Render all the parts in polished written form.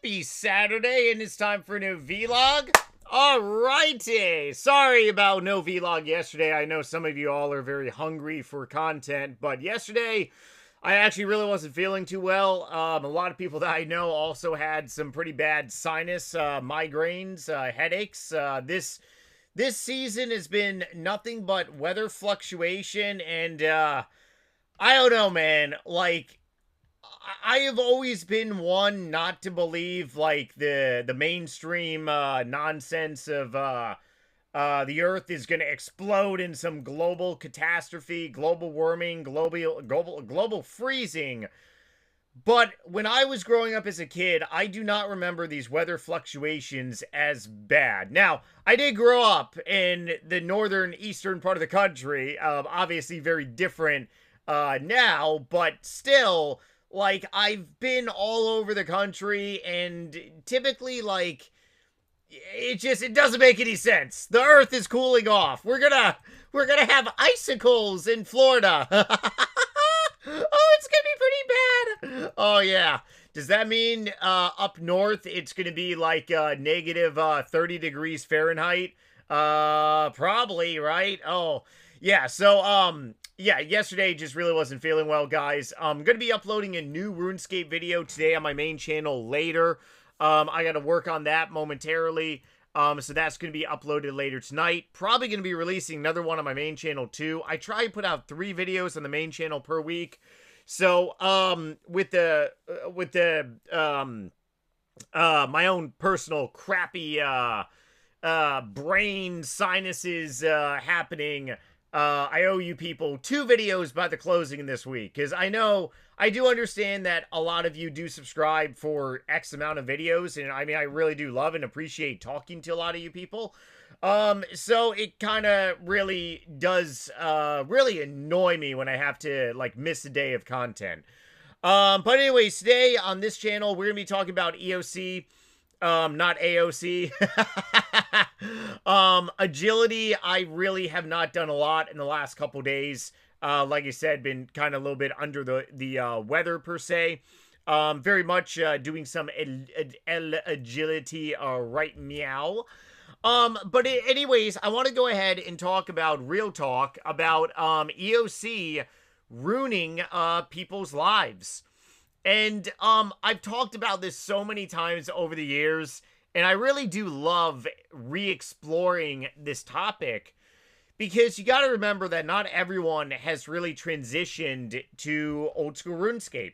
Happy Saturday, and it's time for a new vlog. Alrighty, sorry about no vlog yesterday. I know some of you all are very hungry for content, but yesterday I actually really wasn't feeling too well. A lot of people that I know also had some pretty bad sinus, migraines, headaches. This season has been nothing but weather fluctuation, and I don't know, man. Like, I have always been one not to believe like the mainstream nonsense of the Earth is going to explode in some global catastrophe, global warming, global freezing. But when I was growing up as a kid, I do not remember these weather fluctuations as bad. Now, I did grow up in the northern eastern part of the country, obviously very different now, but still, like, I've been all over the country, and typically, like, it doesn't make any sense. The Earth is cooling off. We're gonna have icicles in Florida. Oh, it's gonna be pretty bad. Oh yeah. Does that mean up north it's gonna be like negative 30 degrees Fahrenheit? Probably, right? Oh yeah. So yeah, yesterday just really wasn't feeling well, guys. I'm gonna be uploading a new RuneScape video today on my main channel later. I gotta work on that momentarily. So that's going to be uploaded later tonight. Probably going to be releasing another one on my main channel too. I try to put out 3 videos on the main channel per week. So, with my own personal crappy, brain sinuses, happening, I owe you people 2 videos by the closing this week. Because I do understand that a lot of you do subscribe for X amount of videos. And I mean, I really do love and appreciate talking to a lot of you people. So it kind of really does, really annoy me when I have to, like, miss a day of content. But anyways, today on this channel, we're going to be talking about EOC. Not AOC. Agility, I really have not done a lot in the last couple days. Like I said, been kind of a little bit under the weather per se. Very much doing some agility right meow. But anyways, I want to go ahead and talk about real talk about EOC ruining people's lives. And I've talked about this so many times over the years, and I really do love re-exploring this topic, because you got to remember that not everyone has really transitioned to old school RuneScape.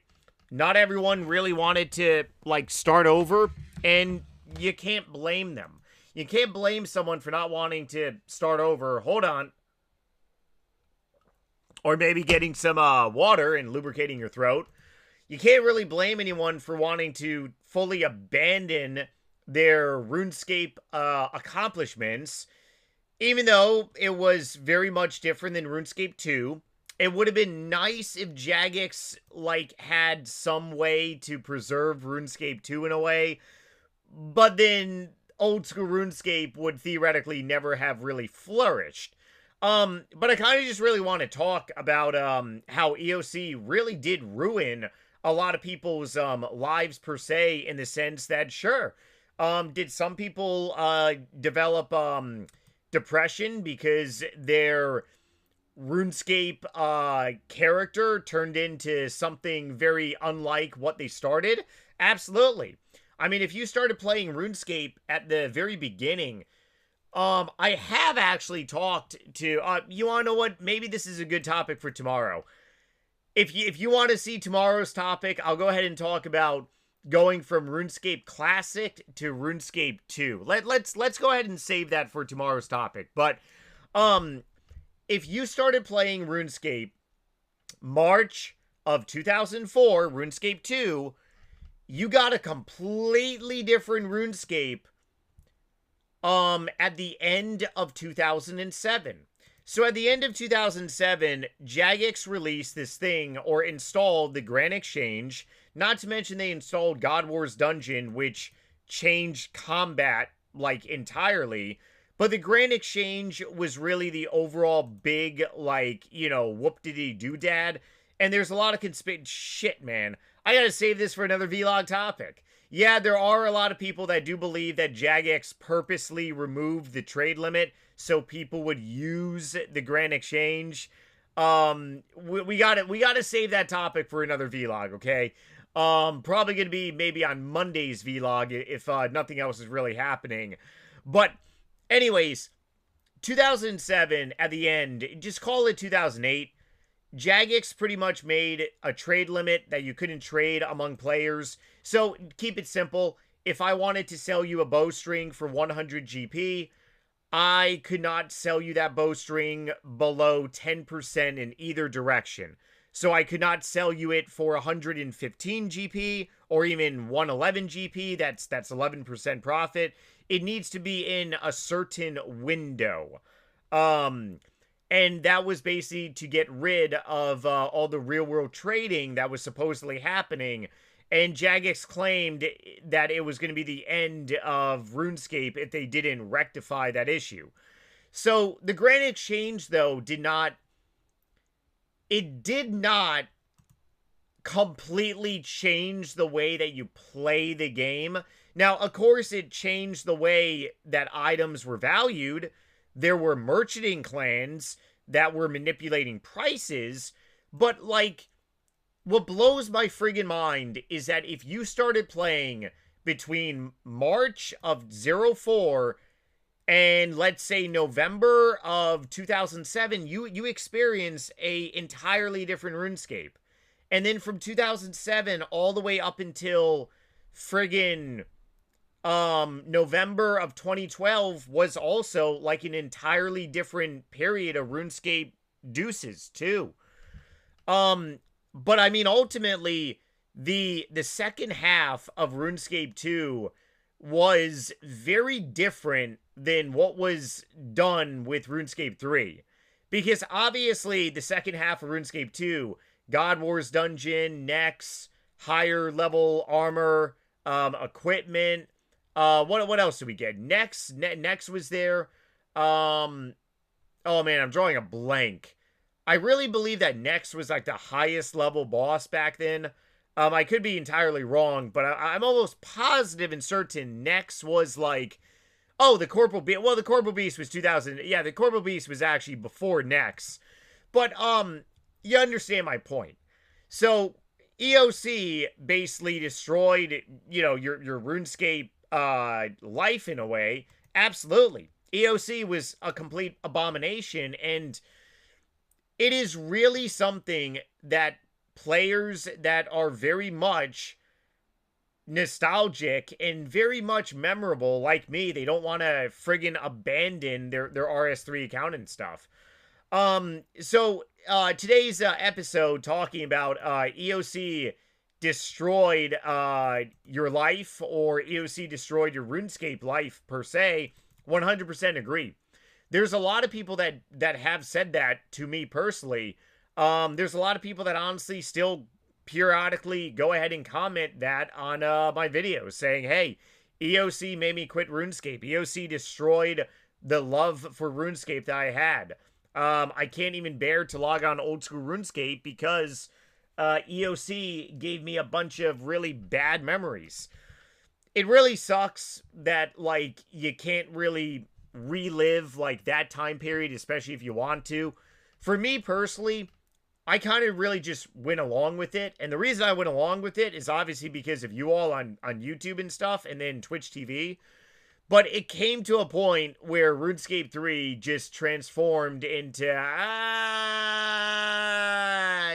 Not everyone really wanted to, like, start over, and you can't blame them. You can't blame someone for not wanting to start over. Hold on. Or maybe getting some water and lubricating your throat. You can't really blame anyone for wanting to fully abandon their RuneScape accomplishments, even though it was very much different than RuneScape 2. It would have been nice if Jagex, like, had some way to preserve RuneScape 2 in a way, but then old school RuneScape would theoretically never have really flourished. But I kind of just really want to talk about how EOC really did ruin a lot of people's lives per se, in the sense that, sure, did some people develop depression because their RuneScape character turned into something very unlike what they started? Absolutely. I mean, if you started playing RuneScape at the very beginning, I have actually talked to, you want to know what? Maybe this is a good topic for tomorrow. If you want to see tomorrow's topic, I'll go ahead and talk about going from RuneScape Classic to RuneScape 2. Let's go ahead and save that for tomorrow's topic. But if you started playing RuneScape March of 2004, RuneScape 2, you got a completely different RuneScape at the end of 2007. So at the end of 2007, Jagex released this thing, or installed the Grand Exchange. Not to mention they installed God Wars Dungeon, which changed combat, like, entirely. But the Grand Exchange was really the overall big, like, you know, whoop-de-dee-doodad. And there's a lot of shit, man. I gotta save this for another vlog topic. Yeah, there are a lot of people that do believe that Jagex purposely removed the trade limit so people would use the Grand Exchange. We gotta save that topic for another vlog, okay? Probably gonna be maybe on Monday's vlog if nothing else is really happening. But anyways, 2007 at the end, just call it 2008. Jagex pretty much made a trade limit that you couldn't trade among players. So keep it simple. If I wanted to sell you a bowstring for 100 GP, I could not sell you that bowstring below 10% in either direction. So I could not sell you it for 115 GP or even 111 GP. That's 11% profit. It needs to be in a certain window. And that was basically to get rid of all the real-world trading that was supposedly happening. And Jagex claimed that it was going to be the end of RuneScape if they didn't rectify that issue. So the Grand Exchange, though, did not completely change the way that you play the game. Now, of course, it changed the way that items were valued. There were merchanting clans that were manipulating prices, but, like, what blows my friggin' mind is that if you started playing between March of 04 and, let's say, November of 2007, you experience a entirely different RuneScape. And then from 2007 all the way up until friggin' November of 2012 was also like an entirely different period of RuneScape deuces too. But I mean, ultimately, the second half of RuneScape 2 was very different than what was done with RuneScape 3. Because obviously, the second half of RuneScape 2, God Wars Dungeon, Nex, higher level armor, equipment. What else did we get? Nex was there. Oh man, I'm drawing a blank. I really believe that Nex was like the highest level boss back then. I could be entirely wrong, but I'm almost positive and certain Nex was like, oh, the Corporal Beast. Well, the Corporal Beast was 2000. Yeah, the Corporal Beast was actually before Nex. But you understand my point. So EOC basically destroyed, you know, your RuneScape life in a way. Absolutely. EOC was a complete abomination, and it is really something that players that are very much nostalgic and very much memorable, like me, they don't want to friggin' abandon their RS3 account and stuff. So today's episode talking about EOC destroyed your life, or EOC destroyed your RuneScape life per se. 100% agree. There's a lot of people that have said that to me personally. There's a lot of people that honestly still periodically go ahead and comment that on my videos saying, hey, EOC made me quit RuneScape. EOC destroyed the love for RuneScape that I had. I can't even bear to log on old school RuneScape because EOC gave me a bunch of really bad memories. It really sucks that, like, you can't really relive, like, that time period, especially if you want to. For me, personally, I kind of really just went along with it. And the reason I went along with it is obviously because of you all on YouTube and stuff, and then Twitch TV. But it came to a point where RuneScape 3 just transformed into,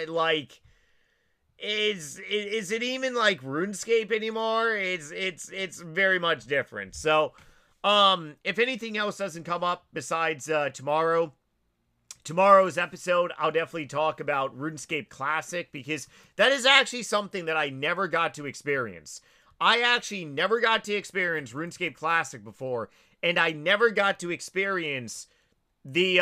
like, is it even like RuneScape anymore? It's very much different. So, if anything else doesn't come up besides tomorrow's episode, I'll definitely talk about RuneScape Classic, because that is actually something that I never got to experience. I actually never got to experience RuneScape Classic before, and I never got to experience the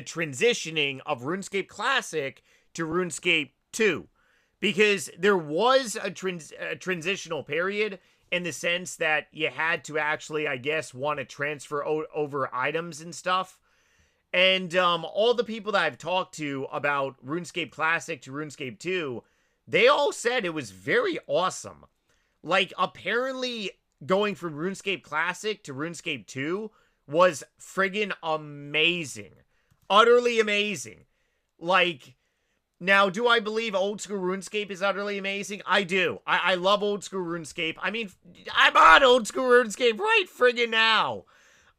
transitioning of RuneScape Classic to RuneScape 2, because there was a transitional period in the sense that you had to actually, I guess, want to transfer over items and stuff. And all the people that I've talked to about RuneScape Classic to RuneScape 2, they all said it was very awesome. Like, apparently going from RuneScape Classic to RuneScape 2 was friggin' amazing. Utterly amazing. Like, now, do I believe old school RuneScape is utterly amazing? I do. I love old school RuneScape. I mean, I'm on old school RuneScape right friggin' now.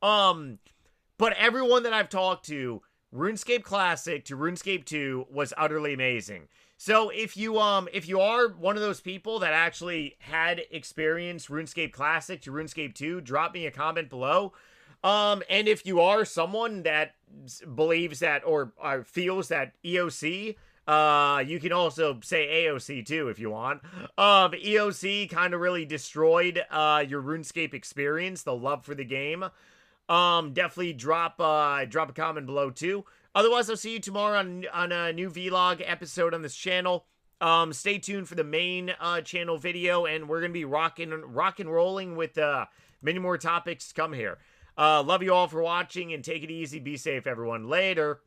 But everyone that I've talked to, RuneScape Classic to RuneScape 2 was utterly amazing. So if you are one of those people that actually had experienced RuneScape Classic to RuneScape 2, drop me a comment below. And if you are someone that believes that or feels that EOC, you can also say AOC too if you want. EOC kind of really destroyed your RuneScape experience, the love for the game. Definitely drop a comment below too. Otherwise, I'll see you tomorrow on a new vlog episode on this channel. Stay tuned for the main channel video, and we're gonna be rock and rolling with many more topics to come here. Love you all for watching, and take it easy. Be safe, everyone. Later.